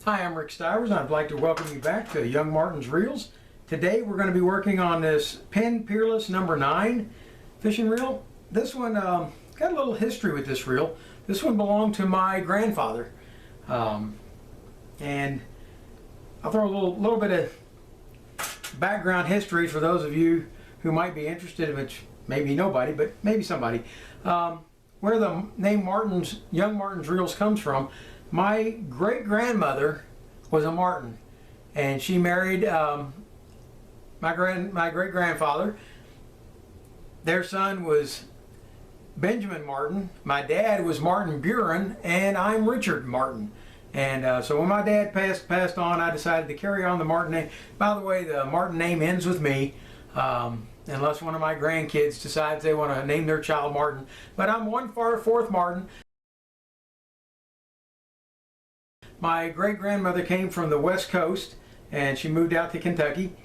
Hi, I'm Rick Stivers, and I'd like to welcome you back to Young Martin's Reels. Today we're going to be working on this Penn Peerless number 9 fishing reel. This one got a little history with this reel. This one belonged to my grandfather, and I'll throw a little bit of background history for those of you who might be interested, which maybe nobody, but maybe somebody. Where the name Young Martin's Reels comes from. My great-grandmother was a Martin, and she married my great-grandfather. Their son was Benjamin Martin. My dad was Martin Buren, and I'm Richard Martin. And so when my dad passed on, I decided to carry on the Martin name. By the way, the Martin name ends with me, unless one of my grandkids decides they want to name their child Martin. But I'm one fourth Martin. My great-grandmother came from the West Coast, and she moved out to Kentucky,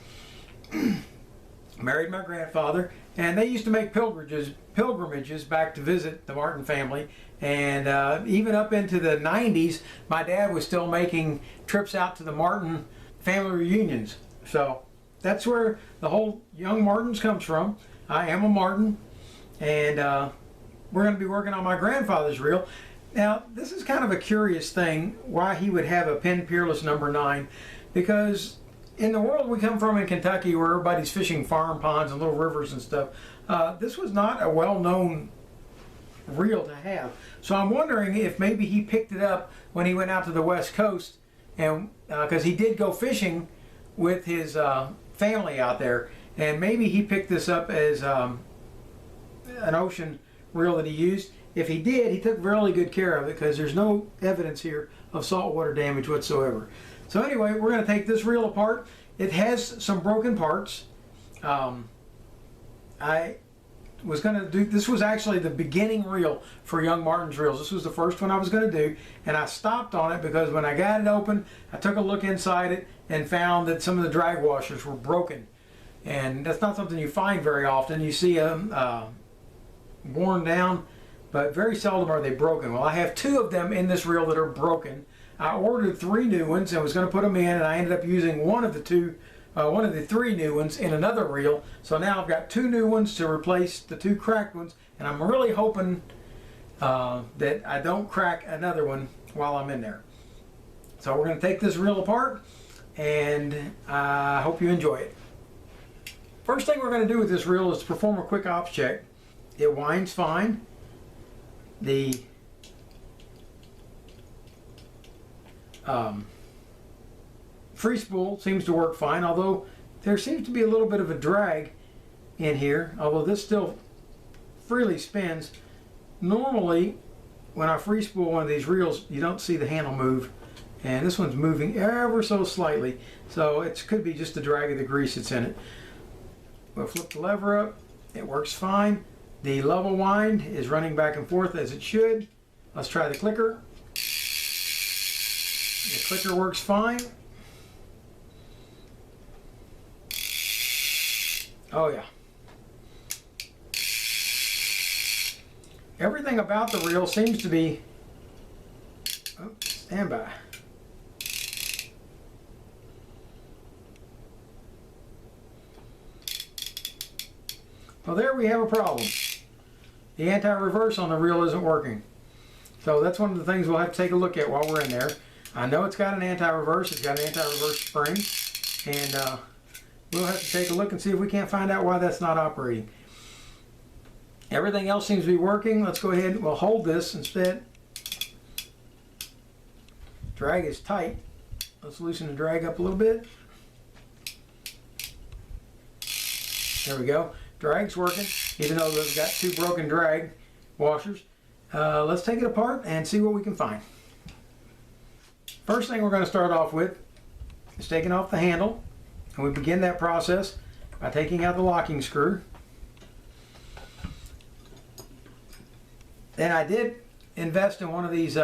married my grandfather, and they used to make pilgrimages back to visit the Martin family. And even up into the 90s, my dad was still making trips out to the Martin family reunions. So that's where the whole Young Martins comes from. I am a Martin, and we're going to be working on my grandfather's reel. Now, this is kind of a curious thing, why he would have a Penn Peerless number 9, because in the world we come from in Kentucky, where everybody's fishing farm ponds and little rivers and stuff, this was not a well-known reel to have. So I'm wondering if maybe he picked it up when he went out to the West Coast, and because he did go fishing with his family out there, and maybe he picked this up as an ocean reel that he used. If he did, he took really good care of it, because there's no evidence here of saltwater damage whatsoever. So anyway, we're going to take this reel apart. It has some broken parts. I was going to do, this was actually the beginning reel for Young Martin's Reels. This was the first one I was going to do, and I stopped on it because when I got it open, I took a look inside it and found that some of the drag washers were broken. And that's not something you find very often. You see them worn down, but very seldom are they broken. Well, I have 2 of them in this reel that are broken. I ordered 3 new ones and was going to put them in, and I ended up using one of the 3 new ones in another reel. So now I've got 2 new ones to replace the 2 cracked ones, and I'm really hoping that I don't crack another one while I'm in there. So we're going to take this reel apart, and I hope you enjoy it. First thing we're going to do with this reel is to perform a quick ops check. It winds fine. The free spool seems to work fine, although there seems to be a little bit of a drag in here, although this still freely spins. Normally, when I free spool one of these reels, you don't see the handle move, and this one's moving ever so slightly, so it could be just the drag of the grease that's in it. We'll flip the lever up. It works fine. The level wind is running back and forth as it should. Let's try the clicker. The clicker works fine. Oh yeah. Everything about the reel seems to be, oh, stand by. Well, there we have a problem. The anti-reverse on the reel isn't working. So that's one of the things we'll have to take a look at while we're in there. I know it's got an anti-reverse. It's got an anti-reverse spring. And we'll have to take a look and see if we can't find out why that's not operating. Everything else seems to be working. Let's go ahead and we'll hold this instead. Drag is tight. Let's loosen the drag up a little bit. There we go. Drag's working, even though we've got 2 broken drag washers. Let's take it apart and see what we can find. First thing we're going to start off with is taking off the handle, and we begin that process by taking out the locking screw. Then I did invest in one of these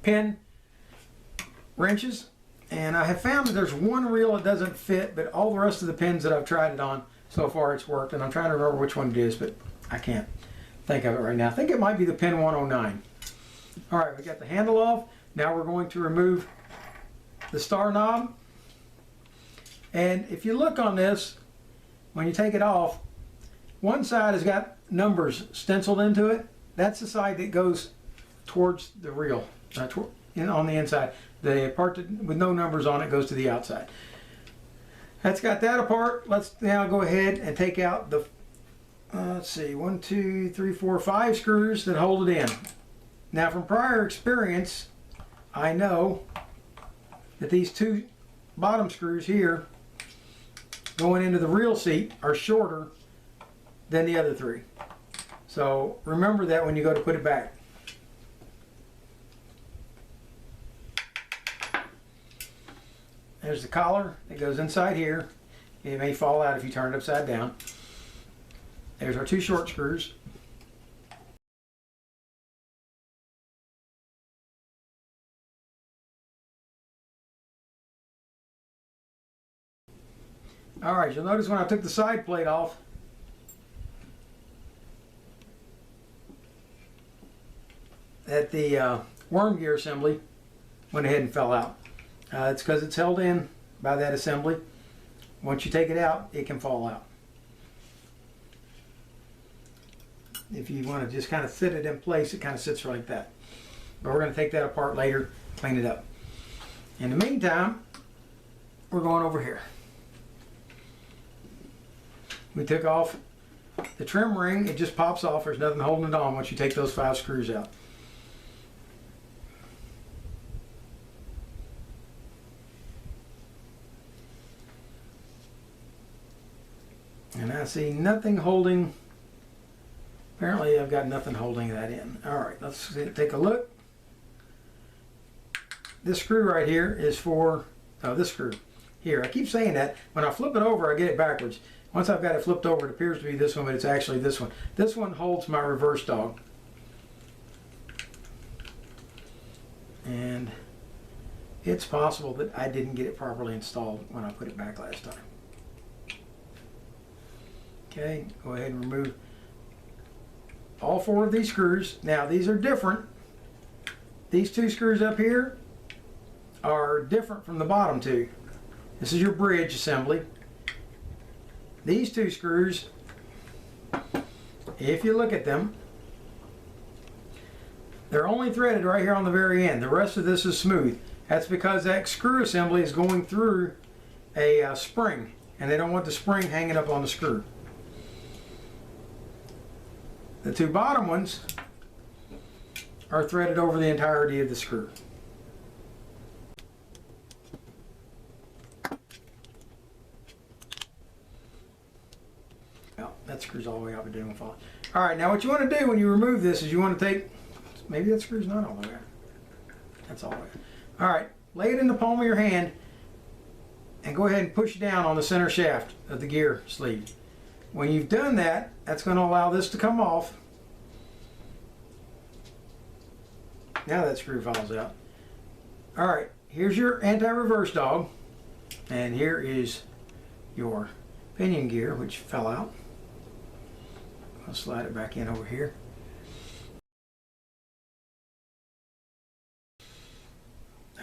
pin wrenches, and I have found that there's one reel that doesn't fit, but all the rest of the pins that I've tried it on so far it's worked, and I'm trying to remember which one it is, but I can't think of it right now. I think it might be the pin 109. All right, we got the handle off. Now we're going to remove the star knob. And if you look on this, when you take it off, one side has got numbers stenciled into it. That's the side that goes towards the reel, on the inside. The part with no numbers on it goes to the outside. That's got that apart. Let's now go ahead and take out the, let's see, 1, 2, 3, 4, 5 screws that hold it in. Now from prior experience, I know that these 2 bottom screws here going into the reel seat are shorter than the other 3. So remember that when you go to put it back. There's the collar that goes inside here. It may fall out if you turn it upside down. There's our 2 short screws. Alright, you'll notice when I took the side plate off, that the worm gear assembly went ahead and fell out. It's because it's held in by that assembly. Once you take it out, it can fall out. If you want to just kind of sit it in place, it kind of sits like that. But we're going to take that apart later, clean it up. In the meantime, we're going over here. We took off the trim ring. It just pops off. There's nothing holding it on once you take those 5 screws out. And I see nothing holding. Apparently I've got nothing holding that in. Alright, let's take a look. This screw right here is for, this screw here. I keep saying that. When I flip it over, I get it backwards. Once I've got it flipped over, it appears to be this one, but it's actually this one. This one holds my reverse dog. And it's possible that I didn't get it properly installed when I put it back last time. Okay, go ahead and remove all 4 of these screws. Now these are different. These 2 screws up here are different from the bottom 2. This is your bridge assembly. These 2 screws, if you look at them, they're only threaded right here on the very end. The rest of this is smooth. That's because that screw assembly is going through a spring, and they don't want the spring hanging up on the screw. The 2 bottom ones are threaded over the entirety of the screw. Well, that screws all the way up and didn't fall. All right, now what you want to do when you remove this is you want to take, maybe that screw's not all the way out. That's all the way out. All right, lay it in the palm of your hand and go ahead and push down on the center shaft of the gear sleeve. When you've done that, that's going to allow this to come off. Now that screw falls out. All right, here's your anti-reverse dog, and here is your pinion gear, which fell out. I'll slide it back in over here.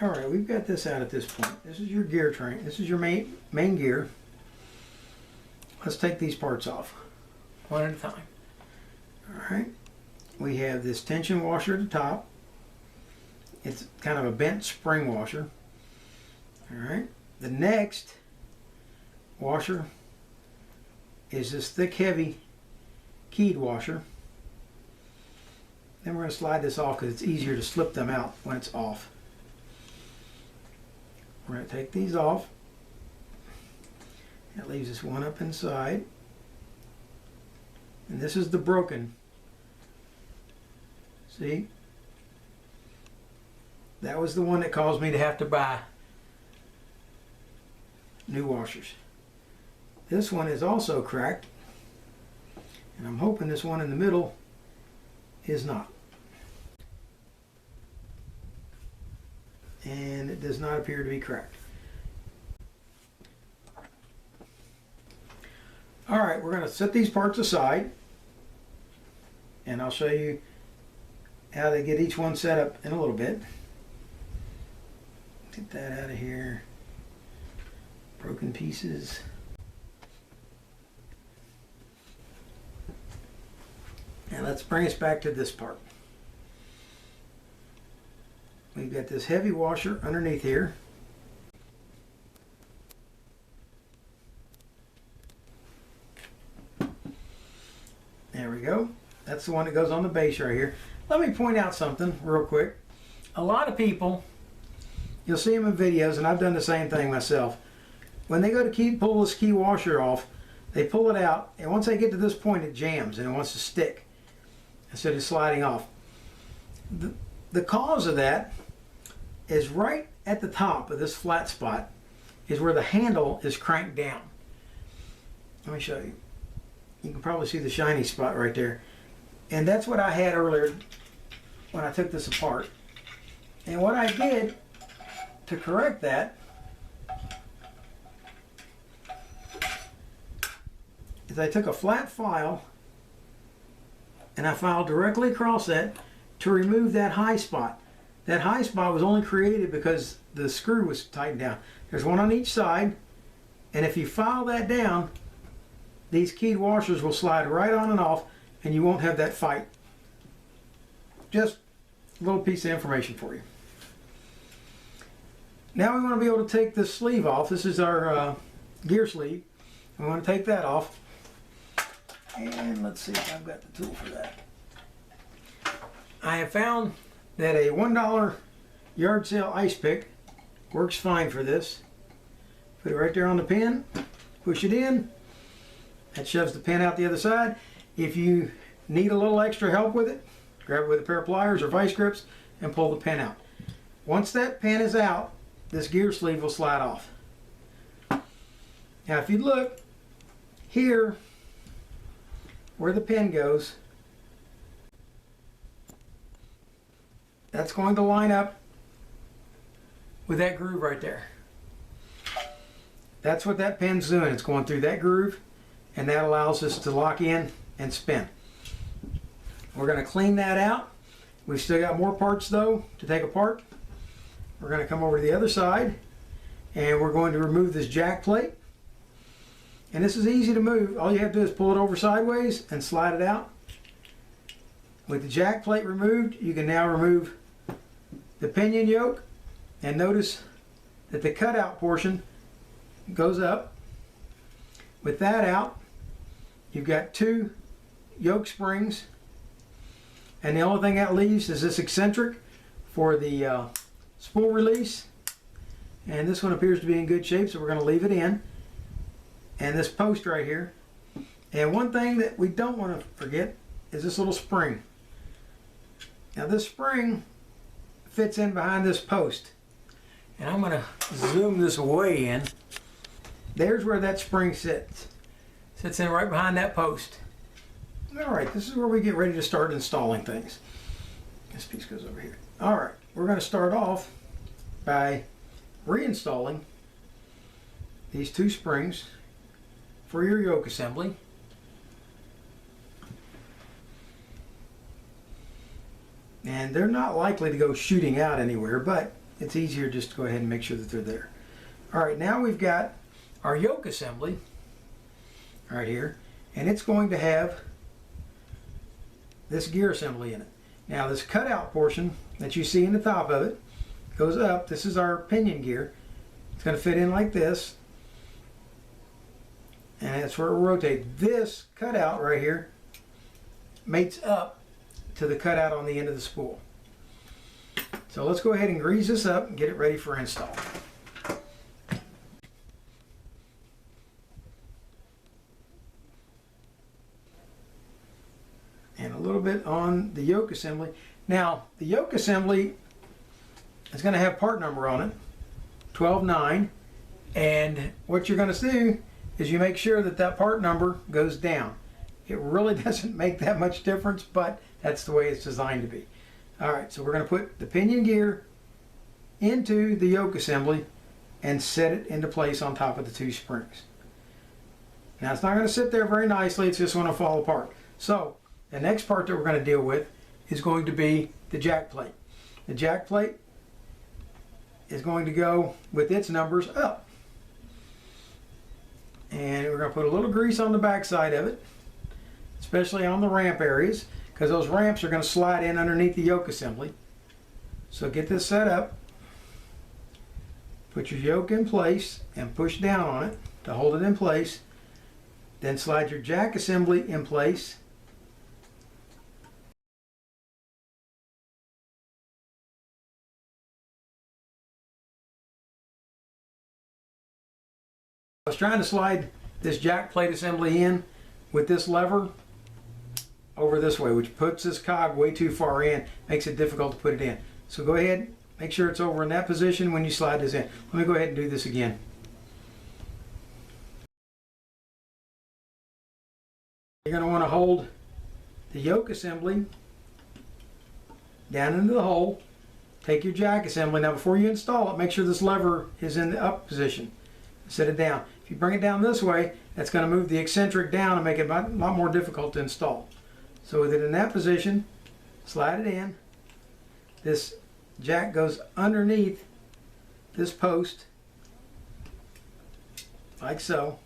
All right, we've got this out at this point. This is your gear train. This is your main gear. Let's take these parts off, one at a time. All right, we have this tension washer at the top. It's kind of a bent spring washer. All right, the next washer is this thick, heavy keyed washer. Then we're going to slide this off because it's easier to slip them out when it's off. We're going to take these off. That leaves us one up inside. And this is the broken. See? That was the one that caused me to have to buy new washers. This one is also cracked. And I'm hoping this one in the middle is not. And it does not appear to be cracked. All right, we're going to set these parts aside, and I'll show you how to get each one set up in a little bit. Get that out of here. Broken pieces. And let's bring us back to this part. We've got this heavy washer underneath here. There we go. That's the one that goes on the base right here. Let me point out something real quick. A lot of people, you'll see them in videos, and I've done the same thing myself. When they go to pull this key washer off, they pull it out, and once they get to this point, it jams and it wants to stick instead of sliding off. The cause of that is right at the top of this flat spot is where the handle is cranked down. Let me show you. You can probably see the shiny spot right there. And that's what I had earlier when I took this apart. And what I did to correct that is I took a flat file and I filed directly across that to remove that high spot. That high spot was only created because the screw was tightened down. There's one on each side, and if you file that down, these keyed washers will slide right on and off, and you won't have that fight. Just a little piece of information for you. Now we want to be able to take this sleeve off. This is our gear sleeve. We want to take that off. And let's see if I've got the tool for that. I have found that a $1 yard sale ice pick works fine for this. Put it right there on the pin, push it in. That shoves the pin out the other side. If you need a little extra help with it, grab it with a pair of pliers or vice grips and pull the pin out. Once that pin is out, this gear sleeve will slide off. Now if you look here where the pin goes, that's going to line up with that groove right there. That's what that pin's doing. It's going through that groove, and that allows us to lock in and spin. We're going to clean that out. We've still got more parts though to take apart. We're going to come over to the other side, and we're going to remove this jack plate. And this is easy to move. All you have to do is pull it over sideways and slide it out. With the jack plate removed, you can now remove the pinion yoke, and notice that the cutout portion goes up. With that out, you've got two yoke springs, and the only thing that leaves is this eccentric for the spool release, and this one appears to be in good shape, so we're going to leave it in, and this post right here. And one thing that we don't want to forget is this little spring. Now this spring fits in behind this post, and I'm going to zoom this way in. There's where that spring sits. Sits in right behind that post. Alright, this is where we get ready to start installing things. This piece goes over here. Alright, we're going to start off by reinstalling these two springs for your yoke assembly. And they're not likely to go shooting out anywhere, but it's easier just to go ahead and make sure that they're there. Alright, now we've got our yoke assembly right here, and it's going to have this gear assembly in it. Now this cutout portion that you see in the top of it goes up. This is our pinion gear. It's going to fit in like this, and that's where it will rotate. This cutout right here mates up to the cutout on the end of the spool. So let's go ahead and grease this up and get it ready for install. And a little bit on the yoke assembly. Now the yoke assembly is going to have part number on it, 12.9, and what you're going to do is you make sure that that part number goes down. It really doesn't make that much difference, but that's the way it's designed to be. Alright, so we're going to put the pinion gear into the yoke assembly and set it into place on top of the two springs. Now it's not going to sit there very nicely, it's just going to fall apart. So the next part that we're going to deal with is going to be the jack plate. The jack plate is going to go with its numbers up. And we're going to put a little grease on the back side of it, especially on the ramp areas, because those ramps are going to slide in underneath the yoke assembly. So get this set up. Put your yoke in place and push down on it to hold it in place. Then slide your jack assembly in place. I was trying to slide this jack plate assembly in with this lever over this way, which puts this cog way too far in, makes it difficult to put it in. So go ahead, make sure it's over in that position when you slide this in. Let me go ahead and do this again. You're going to want to hold the yoke assembly down into the hole. Take your jack assembly. Now before you install it, make sure this lever is in the up position. Set it down. If you bring it down this way, that's going to move the eccentric down and make it a lot more difficult to install. So with it in that position, slide it in. This jack goes underneath this post, like so,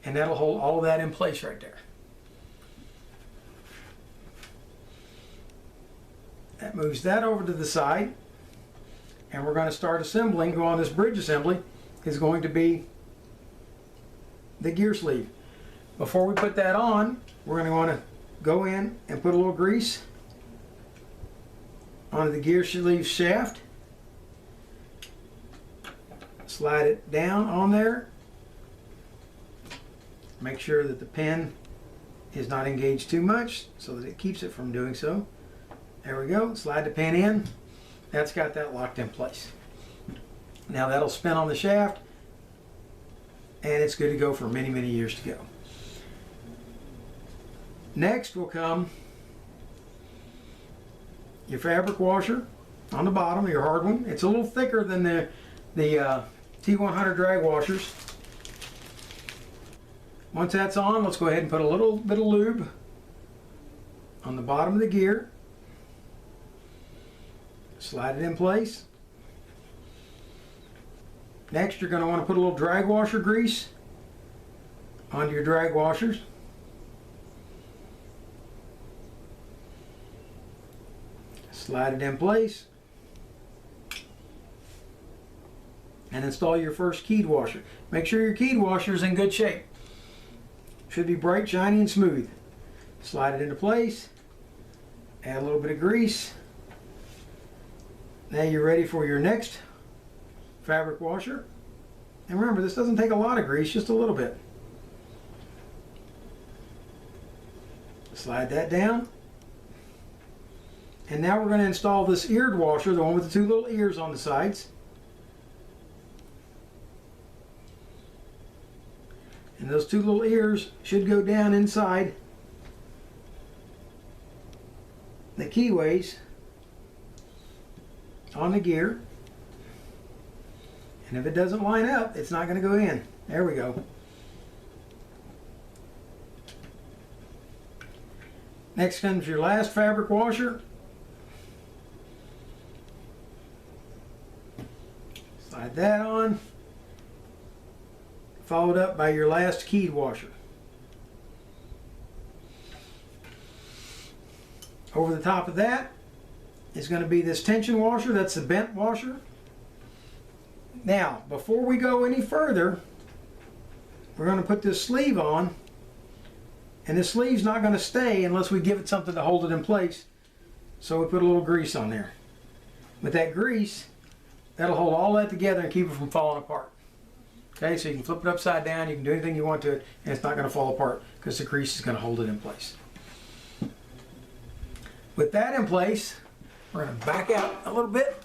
and that'll hold all of that in place right there. That moves that over to the side, and we're going to start assembling. Go on this bridge assembly is going to be the gear sleeve. Before we put that on, we're going to want to go in and put a little grease onto the gear sleeve shaft. Slide it down on there. Make sure that the pin is not engaged too much so that it keeps it from doing so. There we go. Slide the pin in. That's got that locked in place. Now that'll spin on the shaft, and it's good to go for many, many years to go. Next will come your fabric washer on the bottom, your hard one. It's a little thicker than the T100 drag washers. Once that's on, let's go ahead and put a little bit of lube on the bottom of the gear. Slide it in place. Next, you're going to want to put a little drag washer grease onto your drag washers. Slide it in place. And install your first keyed washer. Make sure your keyed washer is in good shape. Should be bright, shiny, and smooth. Slide it into place. Add a little bit of grease. Now you're ready for your next fabric washer. And remember, this doesn't take a lot of grease, just a little bit. Slide that down. And now we're going to install this eared washer, the one with the two little ears on the sides. And those two little ears should go down inside the keyways on the gear. And if it doesn't line up, it's not going to go in. There we go. Next comes your last fabric washer. Slide that on. Followed up by your last keyed washer. Over the top of that is going to be this tension washer. That's the bent washer. Now, before we go any further, we're going to put this sleeve on. And this sleeve's not going to stay unless we give it something to hold it in place. So we put a little grease on there. With that grease, that'll hold all that together and keep it from falling apart. Okay, so you can flip it upside down, you can do anything you want to it, and it's not going to fall apart because the grease is going to hold it in place. With that in place, we're going to back out a little bit.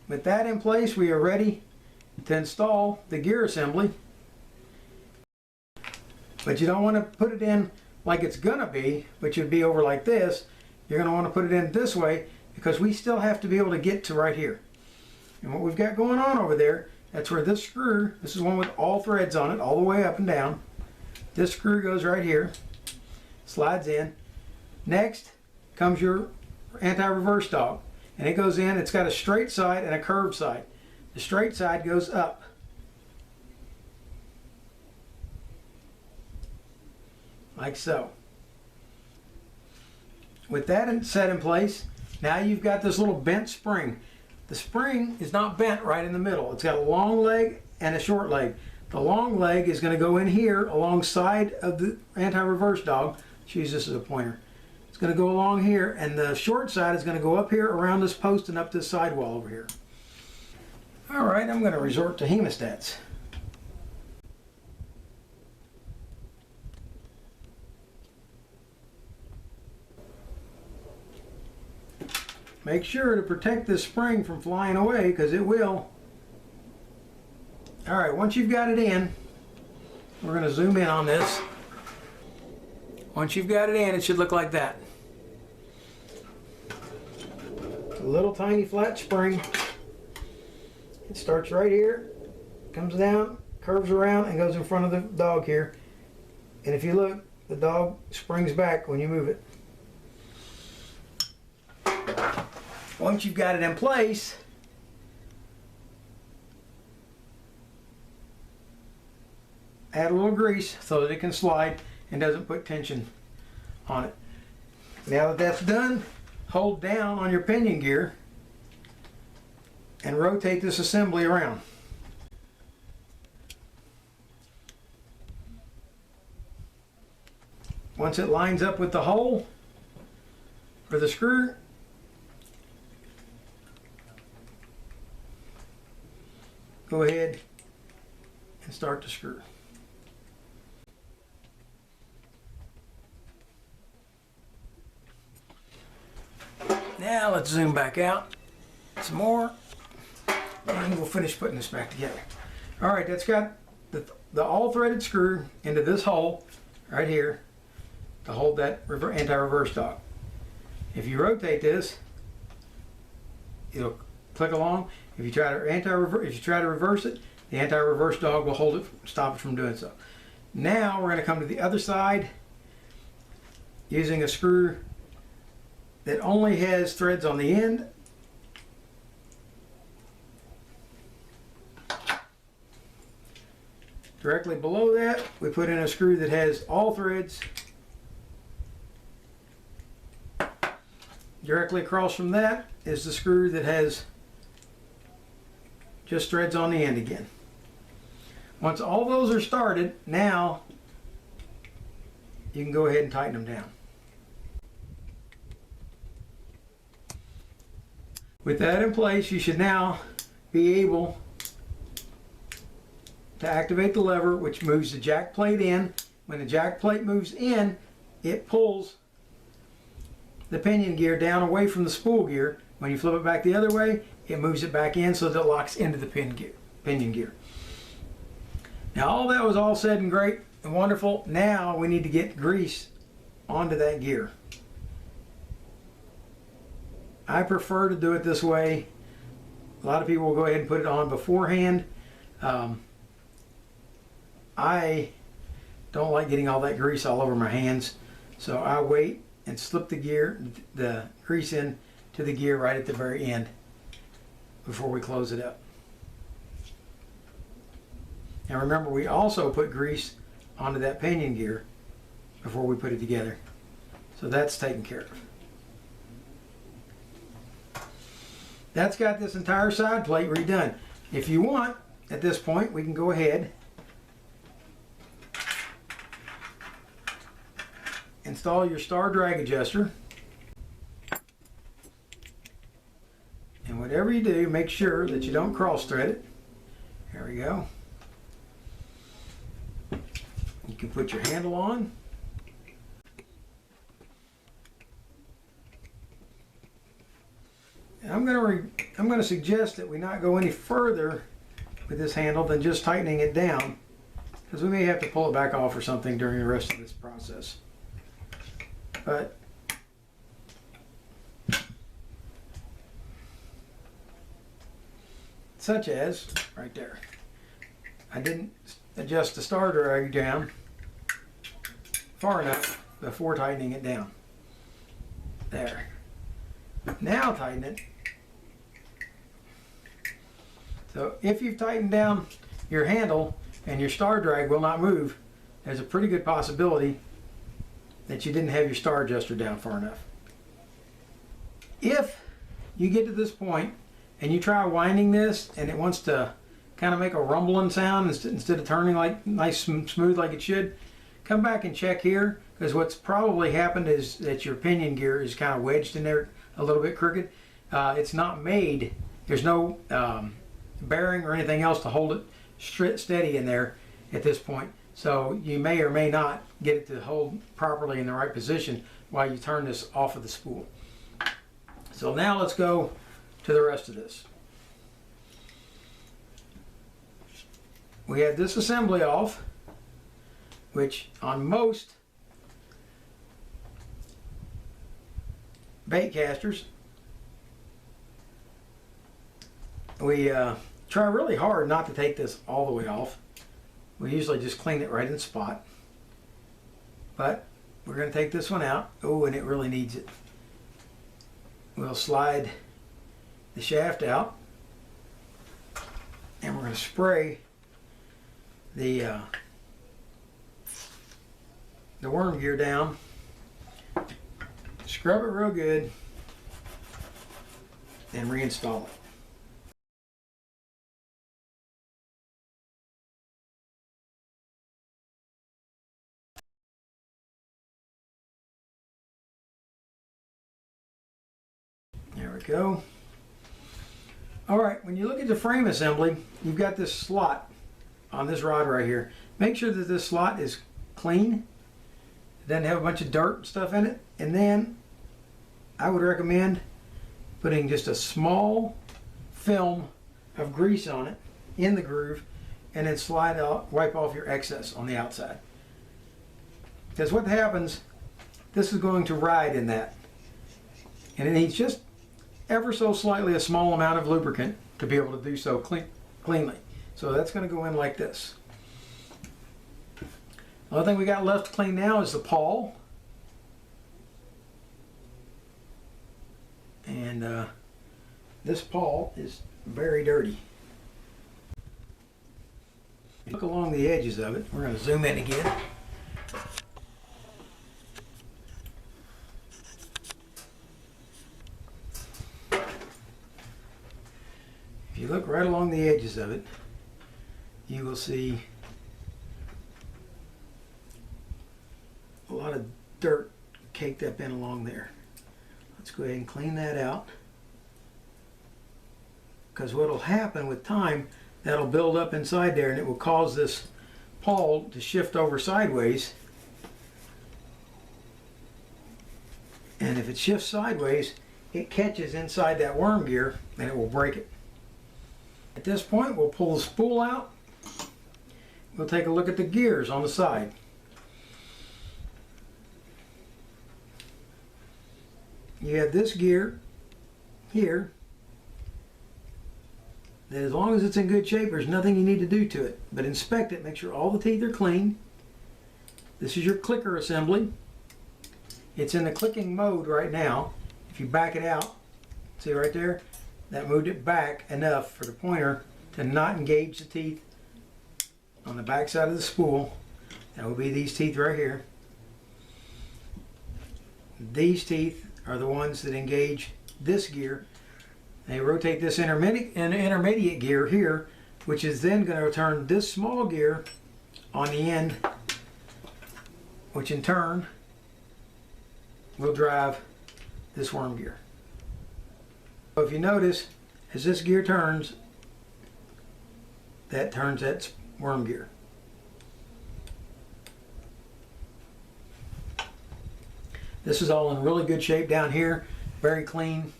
With that in place, we are ready to install the gear assembly. But you don't want to put it in like it's going to be, which would be over like this. You're going to want to put it in this way because we still have to be able to get to right here. And what we've got going on over there, that's where this screw, this is one with all threads on it, all the way up and down. This screw goes right here, slides in. Next, comes your anti-reverse dog. And it goes in, it's got a straight side and a curved side. The straight side goes up. Like so. With that set in place, now you've got this little bent spring. The spring is not bent right in the middle. It's got a long leg and a short leg. The long leg is going to go in here alongside of the anti-reverse dog. Let's use this as a pointer. It's going to go along here, and the short side is going to go up here around this post and up this sidewall over here. All right, I'm going to resort to hemostats. Make sure to protect this spring from flying away, because it will. All right, once you've got it in, we're going to zoom in on this. Once you've got it in, it should look like that. A little tiny flat spring. It starts right here, comes down, curves around, and goes in front of the dog here. And if you look, the dog springs back when you move it. Once you've got it in place, add a little grease so that it can slide and doesn't put tension on it. Now that that's done, hold down on your pinion gear and rotate this assembly around. Once it lines up with the hole for the screw, go ahead and start the screw. Now let's zoom back out some more, and we'll finish putting this back together. All right, that's got the all threaded screw into this hole right here to hold that anti-reverse dog. If you rotate this, it'll click along. If you try to reverse it, the anti-reverse dog will hold it, stop it from doing so. Now we're going to come to the other side using a screw that only has threads on the end. Directly below that, we put in a screw that has all threads. Directly across from that is the screw that has just threads on the end again. Once all those are started, now you can go ahead and tighten them down. With that in place, you should now be able to activate the lever, which moves the jack plate in. When the jack plate moves in, it pulls the pinion gear down away from the spool gear. When you flip it back the other way, it moves it back in so that it locks into the pinion gear. Now all that was all said and great and wonderful. Now we need to get grease onto that gear. I prefer to do it this way. A lot of people will go ahead and put it on beforehand. I don't like getting all that grease all over my hands, so I wait and slip the grease in to the gear right at the very end before we close it up. Now remember, we also put grease onto that pinion gear before we put it together, so that's taken care of. That's got this entire side plate redone. If you want, at this point, we can go ahead, install your star drag adjuster, and whatever you do, make sure that you don't cross thread it. There we go. You can put your handle on. And I'm going to suggest that we not go any further with this handle than just tightening it down, because we may have to pull it back off or something during the rest of this process. But such as right there, I didn't adjust the star drag down far enough before tightening it down. There. Now tighten it. So if you've tightened down your handle and your star drag will not move, there's a pretty good possibility that you didn't have your star adjuster down far enough. If you get to this point and you try winding this and it wants to kind of make a rumbling sound instead of turning like nice and smooth like it should, come back and check here, because what's probably happened is that your pinion gear is kind of wedged in there a little bit crooked. It's not made, there's no bearing or anything else to hold it steady in there at this point. So you may or may not get it to hold properly in the right position while you turn this off of the spool. So now let's go to the rest of this. We have this assembly off, which on most bait casters, we try really hard not to take this all the way off. We usually just clean it right in the spot. But we're going to take this one out. Oh, and it really needs it. We'll slide the shaft out, and we're going to spray the worm gear down. Scrub it real good and reinstall it. There we go. All right, when you look at the frame assembly, you've got this slot on this rod right here. Make sure that this slot is clean. It doesn't have a bunch of dirt and stuff in it. And then I would recommend putting just a small film of grease on it in the groove, and then slide out, wipe off your excess on the outside. Because what happens, this is going to ride in that. And it needs just ever so slightly a small amount of lubricant to be able to do so cleanly. So that's going to go in like this. The other thing we got left to clean now is the pawl. And this pawl is very dirty. Look along the edges of it. We're going to zoom in again. If you look right along the edges of it, you will see a lot of dirt caked up in along there. Let's go ahead and clean that out, because what will happen with time, that'll build up inside there and it will cause this pawl to shift over sideways. And if it shifts sideways, it catches inside that worm gear and it will break it. At this point, we'll pull the spool out. We'll take a look at the gears on the side. You have this gear here that, as long as it's in good shape, there's nothing you need to do to it. But inspect it, make sure all the teeth are clean. This is your clicker assembly. It's in the clicking mode right now. If you back it out, see right there, that moved it back enough for the pointer to not engage the teeth on the back side of the spool. That will be these teeth right here. These teeth are the ones that engage this gear. They rotate this intermediate gear here, which is then going to turn this small gear on the end, which in turn will drive this worm gear. So if you notice, as this gear turns, that turns that worm gear. This is all in really good shape down here, very clean.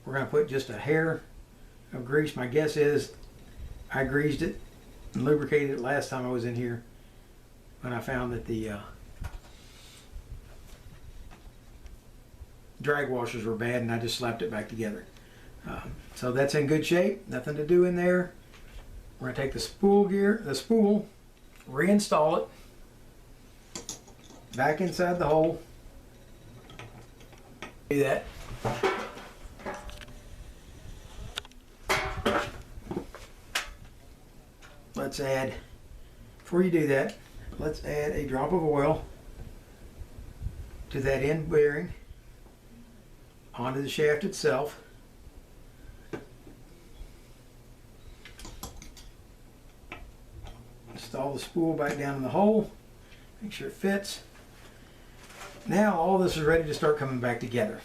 We're going to put just a hair of grease. My guess is I greased it and lubricated it last time I was in here when I found that the drag washers were bad, and I just slapped it back together. So that's in good shape, nothing to do in there. We're going to take the spool, reinstall it back inside the hole. Do that. Let's add, before you do that, let's add a drop of oil to that end bearing onto the shaft itself. Install the spool back down in the hole, make sure it fits. Now all this is ready to start coming back together.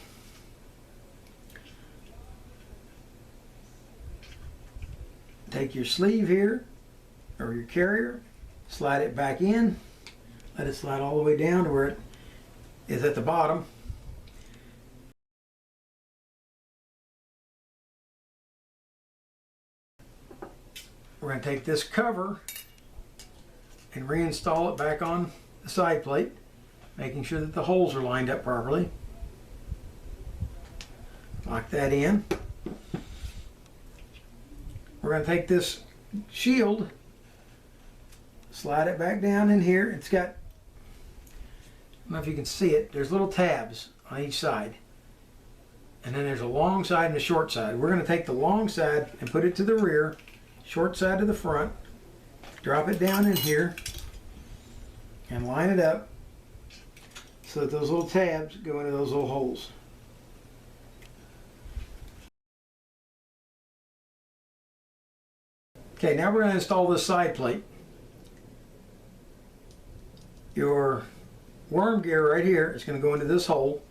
Take your sleeve here, or your carrier, slide it back in, let it slide all the way down to where it is at the bottom. We're going to take this cover and reinstall it back on the side plate, making sure that the holes are lined up properly. Lock that in. We're going to take this shield, slide it back down in here. It's got, I don't know if you can see it, there's little tabs on each side. And then there's a long side and a short side. We're going to take the long side and put it to the rear, short side to the front, drop it down in here, and line it up so that those little tabs go into those little holes. Okay, now we're going to install this side plate. Your worm gear right here is going to go into this hole.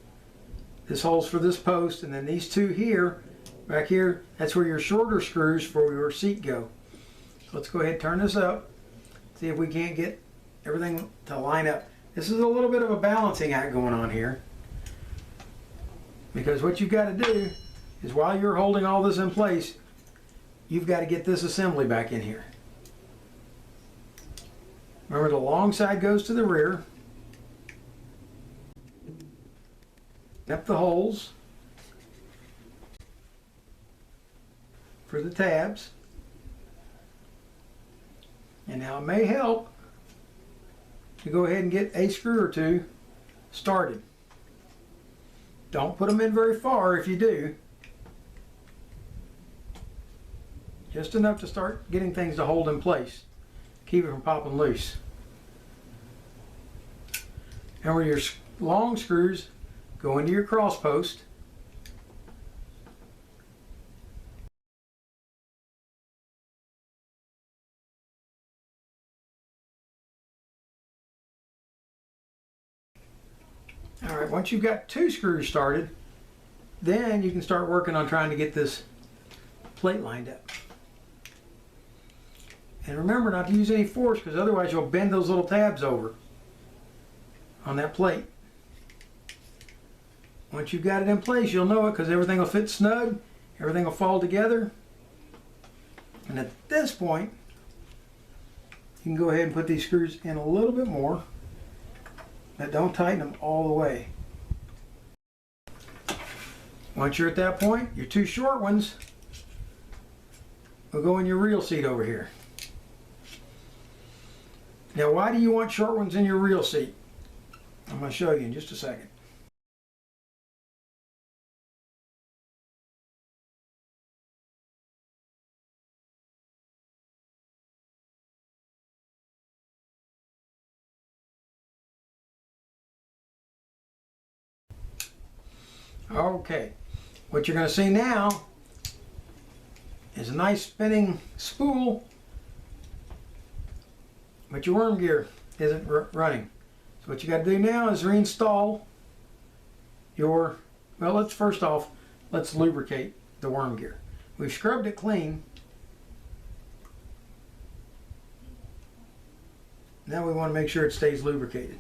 This hole's for this post, and then these two here, back here, that's where your shorter screws for your seat go. So let's go ahead and turn this up, see if we can't get everything to line up. This is a little bit of a balancing act going on here, because what you've got to do is while you're holding all this in place, you've got to get this assembly back in here. Remember, the long side goes to the rear. Up the holes for the tabs. And now it may help to go ahead and get a screw or two started. Don't put them in very far if you do. Just enough to start getting things to hold in place. Keep it from popping loose. And where your long screws go into your cross post. All right, once you've got two screws started, then you can start working on trying to get this plate lined up. And remember not to use any force, because otherwise you'll bend those little tabs over on that plate. Once you've got it in place, you'll know it, because everything will fit snug, everything will fall together. And at this point, you can go ahead and put these screws in a little bit more, but don't tighten them all the way. Once you're at that point, your two short ones will go in your reel seat over here. Now, why do you want short ones in your reel seat? I'm going to show you in just a second. Okay, what you're going to see now is a nice spinning spool, but your worm gear isn't running. So what you got to do now is reinstall your, well, let's lubricate the worm gear. We've scrubbed it clean. Now we want to make sure it stays lubricated.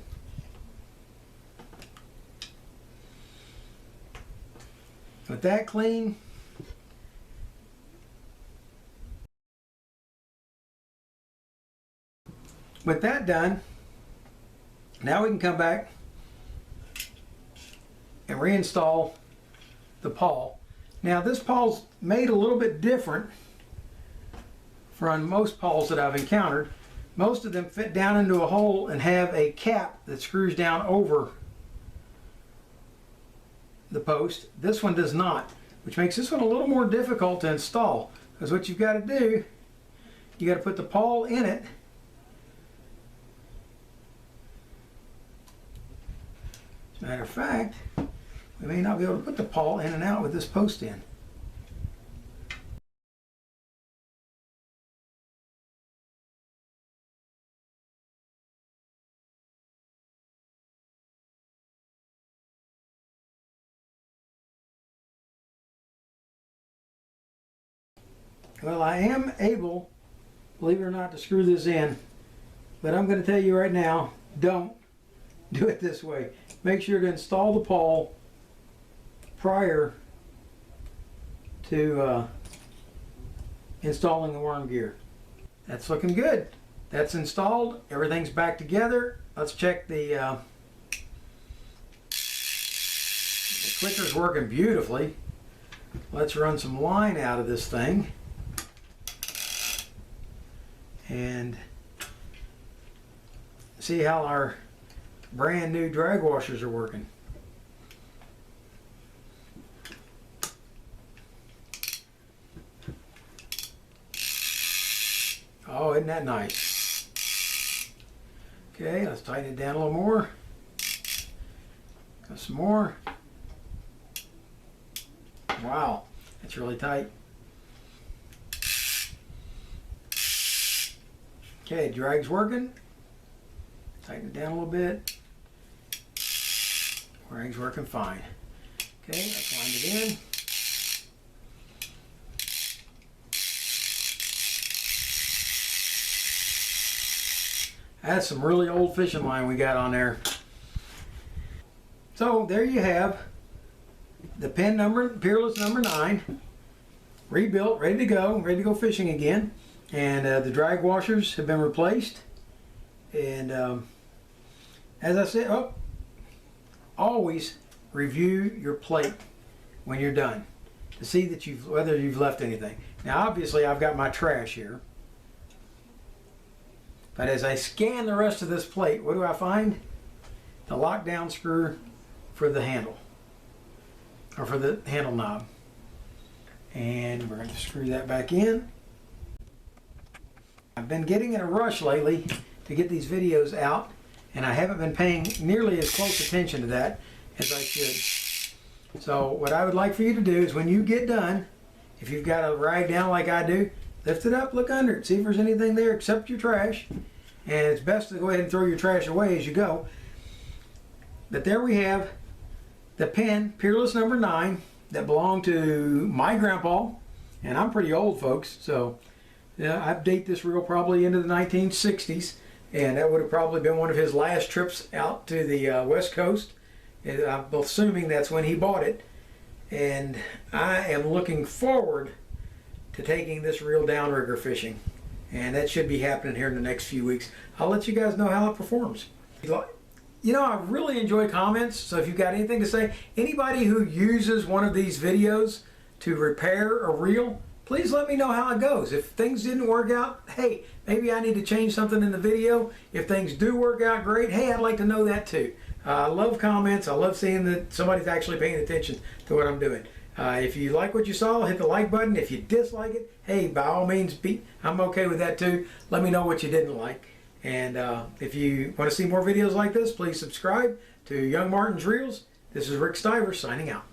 With that clean, with that done, now we can come back and reinstall the pawl. Now this pawl's made a little bit different from most pawls that I've encountered. Most of them fit down into a hole and have a cap that screws down over the post. This one does not, which makes this one a little more difficult to install, because what you've got to do, you got to put the pawl in it. As a matter of fact, we may not be able to put the pawl in and out with this post in. Well, I am able, believe it or not, to screw this in, but I'm going to tell you right now, don't do it this way. Make sure to install the pawl prior to installing the worm gear. That's looking good. That's installed. Everything's back together. Let's check the clicker's working beautifully. Let's run some line out of this thing and see how our brand new drag washers are working. Oh, isn't that nice? Okay, let's tighten it down a little more. Got some more. Wow, that's really tight. Okay, drag's working. Tighten it down a little bit. Drag's working fine. Okay, let's wind it in. That's some really old fishing line we got on there. So there you have the Penn Peerless number 9, rebuilt, ready to go fishing again. And the drag washers have been replaced. And as I said, always review your plate when you're done to see that whether you've left anything. Now obviously I've got my trash here, but as I scan the rest of this plate, what do I find? The lockdown screw for the handle, or for the handle knob. And we're going to screw that back in. I've been getting in a rush lately to get these videos out, and I haven't been paying nearly as close attention to that as I should. So what I would like for you to do is, when you get done, if you've got a rag down like I do, lift it up, look under it, see if there's anything there except your trash. And it's best to go ahead and throw your trash away as you go. But there we have the Penn Peerless number 9 that belonged to my grandpa, and I'm pretty old, folks, so I date this reel probably into the 1960s, and that would have probably been one of his last trips out to the West Coast. And I'm assuming that's when he bought it, and I am looking forward to taking this reel downrigger fishing, and that should be happening here in the next few weeks. I'll let you guys know how it performs. You know, I really enjoy comments, so if you've got anything to say, anybody who uses one of these videos to repair a reel, please let me know how it goes. If things didn't work out, hey, maybe I need to change something in the video. If things do work out, great. Hey, I'd like to know that too. I love comments. I love seeing that somebody's actually paying attention to what I'm doing. If you like what you saw, hit the like button. If you dislike it, hey, by all means, I'm okay with that too. Let me know what you didn't like. And if you want to see more videos like this, please subscribe to Young Martin's Reels. This is Rick Stivers signing out.